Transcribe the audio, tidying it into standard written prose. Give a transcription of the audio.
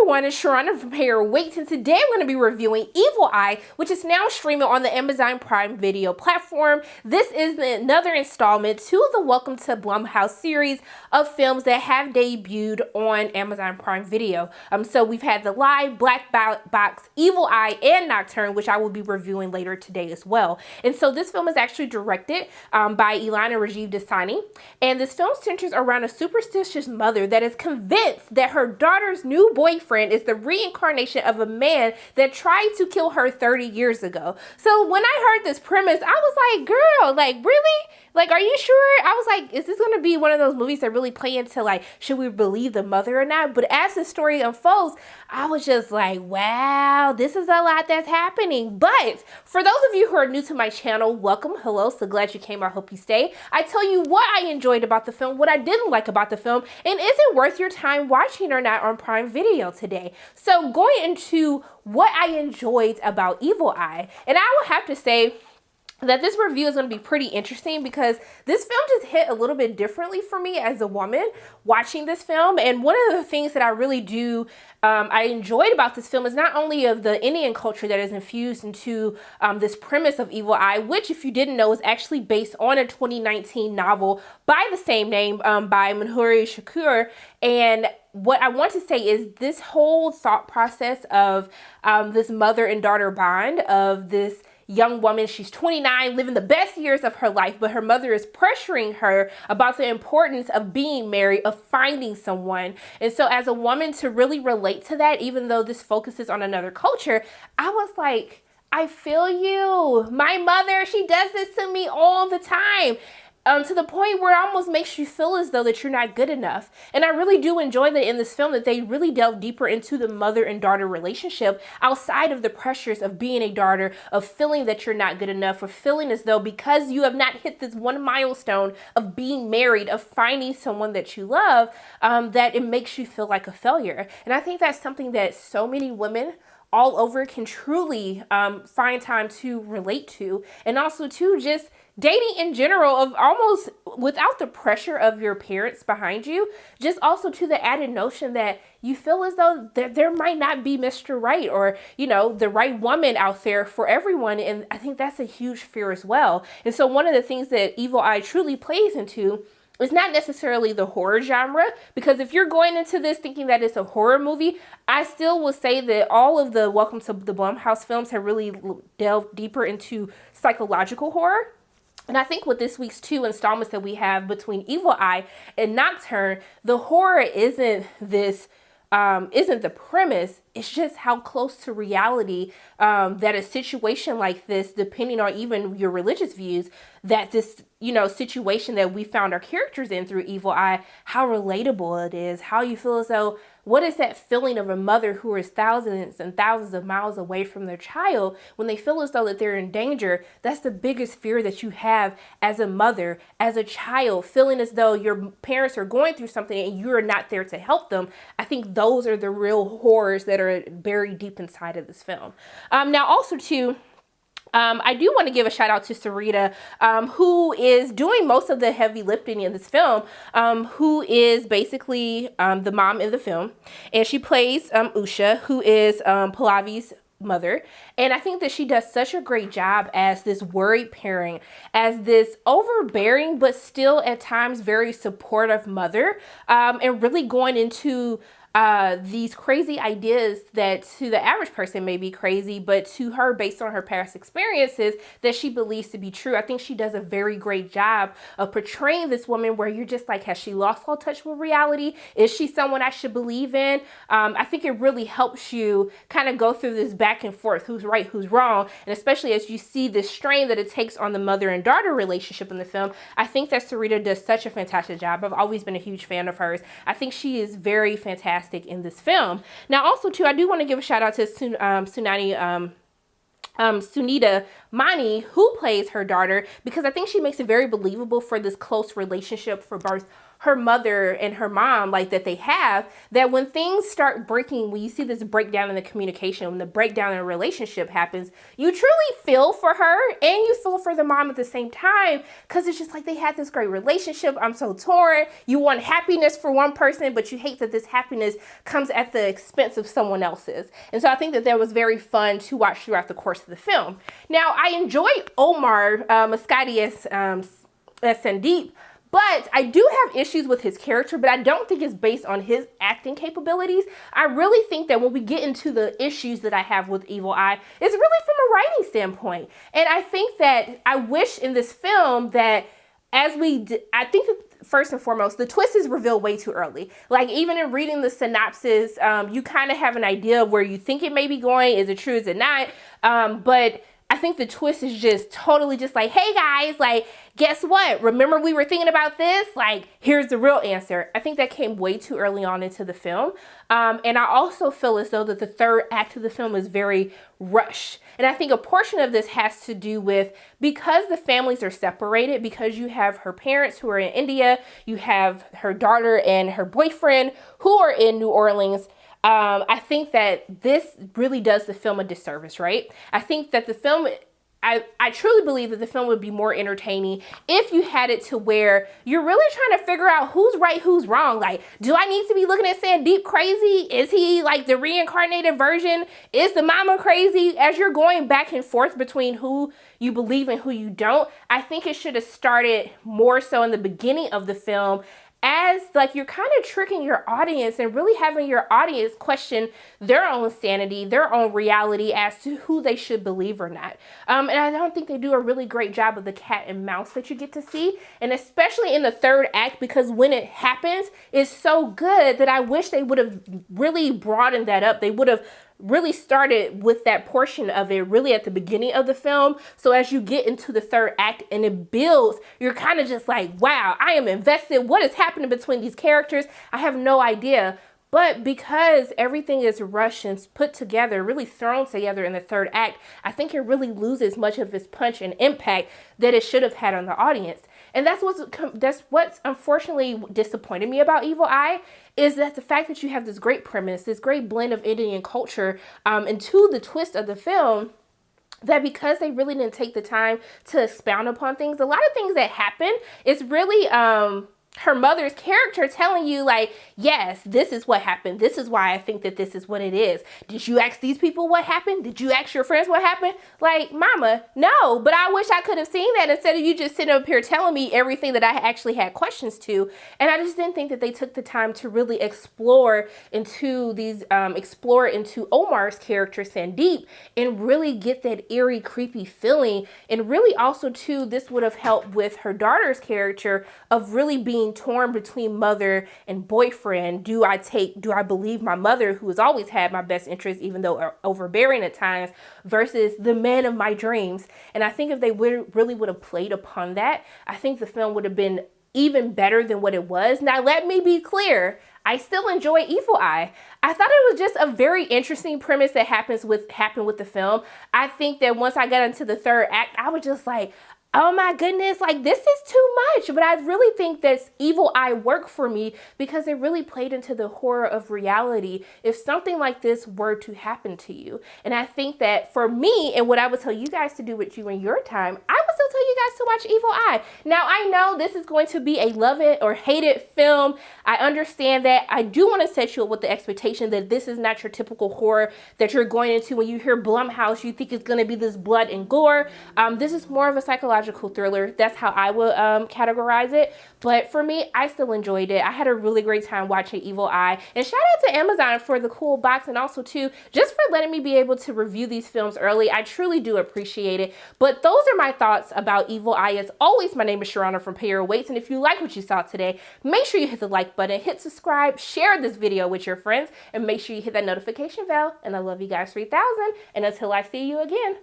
everyone, it's Sharona from Hair Weights, and today I'm going to be reviewing Evil Eye, which is now streaming on the Amazon Prime Video platform. This is another installment to the Welcome to Blumhouse series of films that have debuted on Amazon Prime Video. So we've had the live, black box, Evil Eye, and Nocturne, which I will be reviewing later today as well. And so this film is actually directed by Ilana Rajiv Dasani, and this film centers around a superstitious mother that is convinced that her daughter's new boyfriend is the reincarnation of a man that tried to kill her 30 years ago. So when I heard this premise, I was like, girl, like, really? Like, are you sure? I was like, is this going to be one of those movies that really play into, like, should we believe the mother or not? But as the story unfolds, I was just like, wow, this is a lot that's happening. But for those of you who are new to my channel, welcome. Hello. So glad you came. I hope you stay. I tell you what I enjoyed about the film, what I didn't like about the film, and is it worth your time watching or not on Prime Video today? So going into what I enjoyed about Evil Eye, and I will have to say that this review is going to be pretty interesting because this film just hit a little bit differently for me as a woman watching this film. And one of the things that I really do I enjoyed about this film is not only of the Indian culture that is infused into this premise of Evil Eye, which, if you didn't know, is actually based on a 2019 novel by the same name by Manhuri Shakur. And what I want to say is this whole thought process of this mother and daughter bond of this young woman. She's 29, living the best years of her life, but her mother is pressuring her about the importance of being married, of finding someone. And so as a woman, to really relate to that, even though this focuses on another culture, I was like, I feel you. My mother, she does this to me all the time. To the point where it almost makes you feel as though that you're not good enough. And I really do enjoy that in this film that they really delve deeper into the mother and daughter relationship outside of the pressures of being a daughter, of feeling that you're not good enough, or feeling as though because you have not hit this one milestone of being married, of finding someone that you love, that it makes you feel like a failure. And I think that's something that so many women all over can truly find time to relate to, and also to just dating in general, of almost without the pressure of your parents behind you, just also to the added notion that you feel as though there might not be Mr. Right, or, you know, the right woman out there for everyone. And I think that's a huge fear as well. And so one of the things that Evil Eye truly plays into is not necessarily the horror genre, because if you're going into this thinking that it's a horror movie, I still will say that all of the Welcome to the Blumhouse films have really delved deeper into psychological horror. And I think with this week's two installments that we have between Evil Eye and Nocturne, the horror isn't this, isn't the premise. It's just how close to reality that a situation like this, depending on even your religious views, that this, you know, situation that we found our characters in through Evil Eye, how relatable it is, how you feel as though, what is that feeling of a mother who is thousands and thousands of miles away from their child when they feel as though that they're in danger? That's the biggest fear that you have as a mother, as a child, feeling as though your parents are going through something and you're not there to help them. I think those are the real horrors that are buried deep inside of this film. Now also too, I do want to give a shout out to Sarita, who is doing most of the heavy lifting in this film, who is basically the mom in the film. And she plays Usha, who is Pallavi's mother. And I think that she does such a great job as this worried parent, as this overbearing but still at times very supportive mother, and really going into these crazy ideas that to the average person may be crazy, but to her, based on her past experiences, that she believes to be true. I think she does a very great job of portraying this woman where you're just like, has she lost all touch with reality? Is she someone I should believe in? I think it really helps you kind of go through this back and forth, who's right, who's wrong. And especially as you see the strain that it takes on the mother and daughter relationship in the film, I think that Sarita does such a fantastic job. I've always been a huge fan of hers. I think she is very fantastic in this film. Now also too, I do want to give a shout out to Sunita Mani, who plays her daughter, because I think she makes it very believable for this close relationship for both her mother and her mom, like that they have, that when things start breaking, when you see this breakdown in the communication, when the breakdown in a relationship happens, you truly feel for her and you feel for the mom at the same time, because it's just like they had this great relationship. I'm so torn. You want happiness for one person, but you hate that this happiness comes at the expense of someone else's. And so I think that was very fun to watch throughout the course of the film. Now, I enjoy Omar Muscati as Sandeep, but I do have issues with his character, but I don't think it's based on his acting capabilities. I really think that when we get into the issues that I have with Evil Eye, it's really from a writing standpoint. And I think that I wish in this film that I think that first and foremost, the twist is revealed way too early. Like, even in reading the synopsis, you kind of have an idea of where you think it may be going. Is it true? Is it not? But I think the twist is just totally just like, hey guys, like, guess what? Remember we were thinking about this? Like, here's the real answer. I think that came way too early on into the film. And I also feel as though that the third act of the film is very rushed. And I think a portion of this has to do with, because the families are separated, because you have her parents who are in India, you have her daughter and her boyfriend who are in New Orleans. I think that this really does the film a disservice, right? I think that the film, I truly believe that the film would be more entertaining if you had it to where you're really trying to figure out who's right, who's wrong. Like, do I need to be looking at Sandeep crazy? Is he like the reincarnated version? Is the mama crazy? As you're going back and forth between who you believe and who you don't, I think it should have started more so in the beginning of the film, as like you're kind of tricking your audience and really having your audience question their own sanity, their own reality as to who they should believe or not. And I don't think they do a really great job of the cat and mouse that you get to see. And especially in the third act, because when it happens, it's so good that I wish they would have really broadened that up. They would have really started with that portion of it really at the beginning of the film. So as you get into the third act and it builds, you're kind of just like, wow, I am invested. What is happening between these characters? I have no idea. But because everything is rushed and put together, really thrown together in the third act, I think it really loses much of its punch and impact that it should have had on the audience. And that's what's unfortunately disappointed me about Evil Eye, is that the fact that you have this great premise, this great blend of Indian culture, into the twist of the film, that because they really didn't take the time to expound upon things, a lot of things that happen is really her mother's character telling you like, yes, this is what happened. This is why I think that this is what it is. Did you ask these people what happened? Did you ask your friends what happened? Like, mama, no, but I wish I could have seen that instead of you just sitting up here telling me everything that I actually had questions to. And I just didn't think that they took the time to really explore into Omar's character, Sandeep, and really get that eerie, creepy feeling. And really also too, this would have helped with her daughter's character of really being torn between mother and boyfriend. Do I believe my mother, who has always had my best interest, even though overbearing at times, versus the man of my dreams? And I think if they really would have played upon that, I think the film would have been even better than what it was. Now, let me be clear. I still enjoy Evil Eye. I thought it was just a very interesting premise that happened with the film. I think that once I got into the third act, I was just like, oh my goodness, like this is too much. But I really think that Evil Eye worked for me because it really played into the horror of reality if something like this were to happen to you. And I think that for me, and what I would tell you guys to do with you in your time, I would still tell you guys to watch Evil Eye. Now, I know this is going to be a love it or hate it film. I understand that. I do want to set you up with the expectation that this is not your typical horror that you're going into. When you hear Blumhouse, you think it's going to be this blood and gore. This is more of a psychological thriller. That's how I would categorize it. But for me, I still enjoyed it. I had a really great time watching Evil Eye. And shout out to Amazon for the cool box, and also too, just for letting me be able to review these films early. I truly do appreciate it. But those are my thoughts about Evil Eye. As always, my name is Sharana from Pay Your Weights. And if you like what you saw today, make sure you hit the like button, hit subscribe, share this video with your friends, and make sure you hit that notification bell. And I love you guys 3000. And until I see you again,